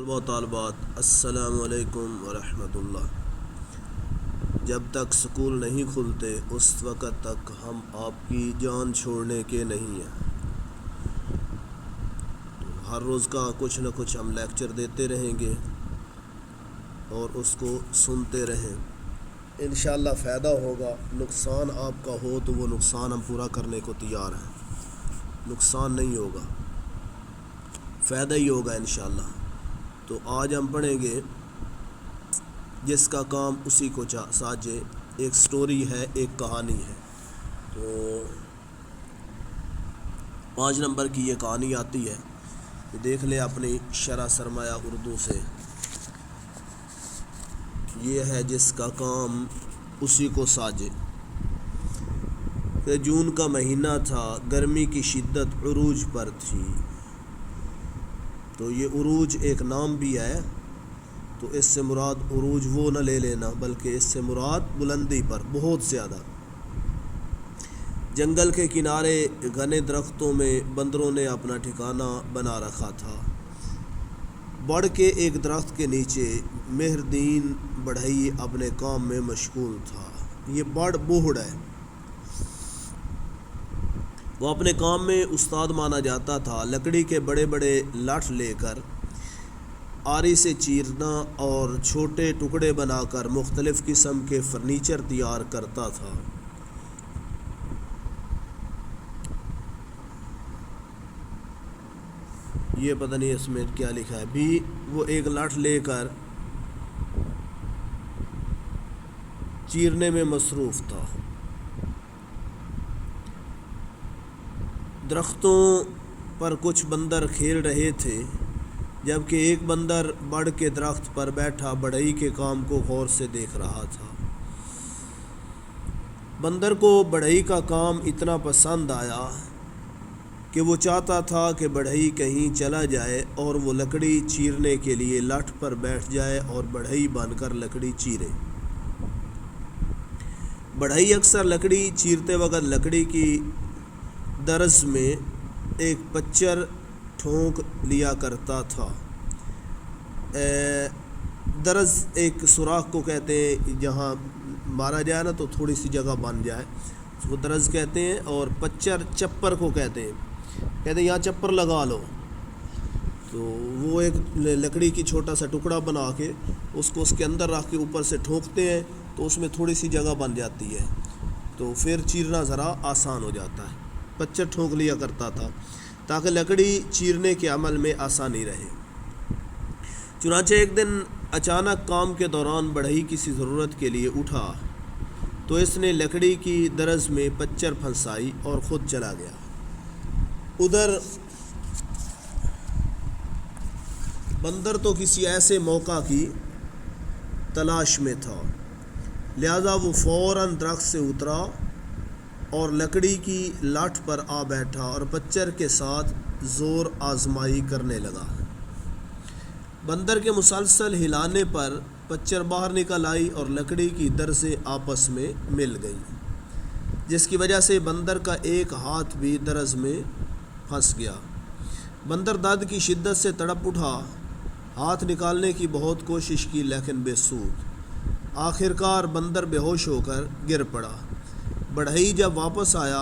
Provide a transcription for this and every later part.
طلباء و طالبات السلام علیکم ورحمۃ اللہ۔ جب تک سکول نہیں کھلتے اس وقت تک ہم آپ کی جان چھوڑنے کے نہیں ہیں۔ ہر روز کا کچھ نہ کچھ ہم لیکچر دیتے رہیں گے اور اس کو سنتے رہیں، انشاءاللہ فائدہ ہوگا۔ نقصان آپ کا ہو تو وہ نقصان ہم پورا کرنے کو تیار ہیں، نقصان نہیں ہوگا، فائدہ ہی ہوگا انشاءاللہ۔ تو آج ہم پڑھیں گے جس کا کام اسی کو ساجے۔ ایک سٹوری ہے، ایک کہانی ہے۔ تو 5 نمبر کی یہ کہانی آتی ہے، دیکھ لیں اپنی شرح سرمایہ اردو سے۔ یہ ہے جس کا کام اسی کو ساجے۔ کہ جون کا مہینہ تھا، گرمی کی شدت عروج پر تھی۔ تو یہ عروج ایک نام بھی ہے، تو اس سے مراد عروج وہ نہ لے لینا، بلکہ اس سے مراد بلندی پر بہت زیادہ۔ جنگل کے کنارے گھنے درختوں میں بندروں نے اپنا ٹھکانہ بنا رکھا تھا۔ بڑھ کے ایک درخت کے نیچے مہردین بڑھئی اپنے کام میں مشغول تھا۔ یہ بڑ بوڑھ ہے، وہ اپنے کام میں استاد مانا جاتا تھا۔ لکڑی کے بڑے بڑے لاٹھ لے کر آری سے چیرنا اور چھوٹے ٹکڑے بنا کر مختلف قسم کے فرنیچر تیار کرتا تھا۔ یہ پتہ نہیں اس میں کیا لکھا ہے بھی۔ وہ ایک لاٹھ لے کر چیرنے میں مصروف تھا۔ درختوں پر کچھ بندر کھیل رہے تھے، جبکہ ایک بندر بڑ کے درخت پر بیٹھا بڑھئی کے کام کو غور سے دیکھ رہا تھا۔ بندر کو بڑھئی کا کام اتنا پسند آیا کہ وہ چاہتا تھا کہ بڑھئی کہیں چلا جائے اور وہ لکڑی چیرنے کے لیے لاٹھ پر بیٹھ جائے اور بڑھئی بن کر لکڑی چیرے۔ بڑھئی اکثر لکڑی چیرتے وقت لکڑی کی درز میں ایک پچر ٹھونک لیا کرتا تھا۔ درز ایک سوراخ کو کہتے ہیں، جہاں مارا جائے نا تو تھوڑی سی جگہ بن جائے، اس کو درز کہتے ہیں۔ اور پچر چپر کو کہتے ہیں یہاں چپر لگا لو۔ تو وہ ایک لکڑی کی چھوٹا سا ٹکڑا بنا کے اس کو اس کے اندر رکھ کے اوپر سے ٹھونکتے ہیں تو اس میں تھوڑی سی جگہ بن جاتی ہے، تو پھر چیرنا ذرا آسان ہو جاتا ہے۔ پچر ٹھونک لیا کرتا تھا تاکہ لکڑی چیرنے کے عمل میں آسانی رہے۔ چنانچہ ایک دن اچانک کام کے دوران بڑھئی کسی ضرورت کے لیے اٹھا تو اس نے لکڑی کی درز میں پچر پھنسائی اور خود چلا گیا۔ ادھر بندر تو کسی ایسے موقع کی تلاش میں تھا، لہذا وہ فوراً درخت سے اترا اور لکڑی کی لاٹھ پر آ بیٹھا اور پچر کے ساتھ زور آزمائی کرنے لگا۔ بندر کے مسلسل ہلانے پر پچر باہر نکل آئی اور لکڑی کی درزیں آپس میں مل گئیں، جس کی وجہ سے بندر کا ایک ہاتھ بھی درز میں پھنس گیا۔ بندر درد کی شدت سے تڑپ اٹھا، ہاتھ نکالنے کی بہت کوشش کی لیکن بے سود۔ آخرکار بندر بے ہوش ہو کر گر پڑا۔ بڑھئی جب واپس آیا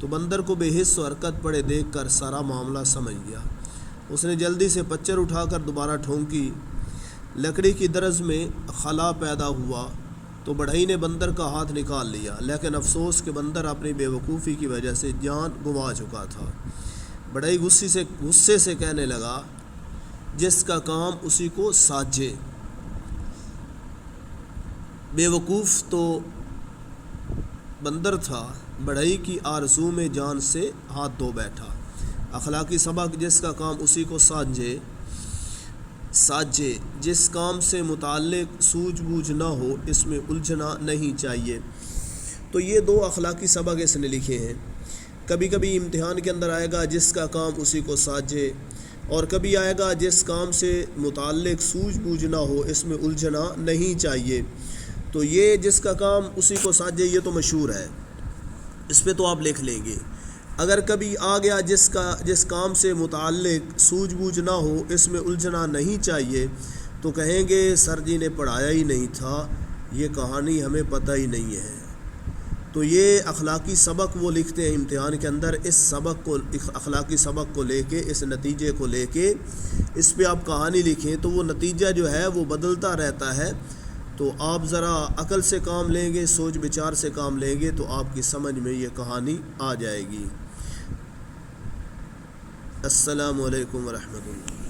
تو بندر کو بے حس و حرکت پڑے دیکھ کر سارا معاملہ سمجھ گیا۔ اس نے جلدی سے پچر اٹھا کر دوبارہ ٹھونکی، لکڑی کی درز میں خلا پیدا ہوا تو بڑھئی نے بندر کا ہاتھ نکال لیا، لیکن افسوس کہ بندر اپنی بے وقوفی کی وجہ سے جان گنوا چکا تھا۔ بڑھئی غصے سے کہنے لگا، جس کا کام اسی کو ساجے۔ بے وقوف تو بندر تھا، بڑھئی کی آرزو میں جان سے ہاتھ دھو بیٹھا۔ اخلاقی سبق، جس کا کام اسی کو ساجے۔ جس کام سے متعلق سوجھ بوجھ نہ ہو اس میں الجھنا نہیں چاہیے۔ تو یہ 2 اخلاقی سبق اس نے لکھے ہیں۔ کبھی کبھی امتحان کے اندر آئے گا جس کا کام اسی کو ساجے، اور کبھی آئے گا جس کام سے متعلق سوجھ بوجھ نہ ہو اس میں الجھنا نہیں چاہیے۔ تو یہ جس کا کام اسی کو ساجے، یہ تو مشہور ہے، اس پہ تو آپ لکھ لیں گے۔ اگر کبھی آ گیا جس کام سے متعلق سوجھ بوجھ نہ ہو، اس میں الجھنا نہیں چاہیے، تو کہیں گے سر جی نے پڑھایا ہی نہیں تھا، یہ کہانی ہمیں پتہ ہی نہیں ہے۔ تو یہ اخلاقی سبق وہ لکھتے ہیں امتحان کے اندر، اس سبق کو، اخلاقی سبق کو لے کے، اس نتیجے کو لے کے اس پہ آپ کہانی لکھیں تو وہ نتیجہ جو ہے وہ بدلتا رہتا ہے۔ تو آپ ذرا عقل سے کام لیں گے، سوچ بچار سے کام لیں گے تو آپ کی سمجھ میں یہ کہانی آ جائے گی۔ السلام علیکم ورحمۃ اللہ۔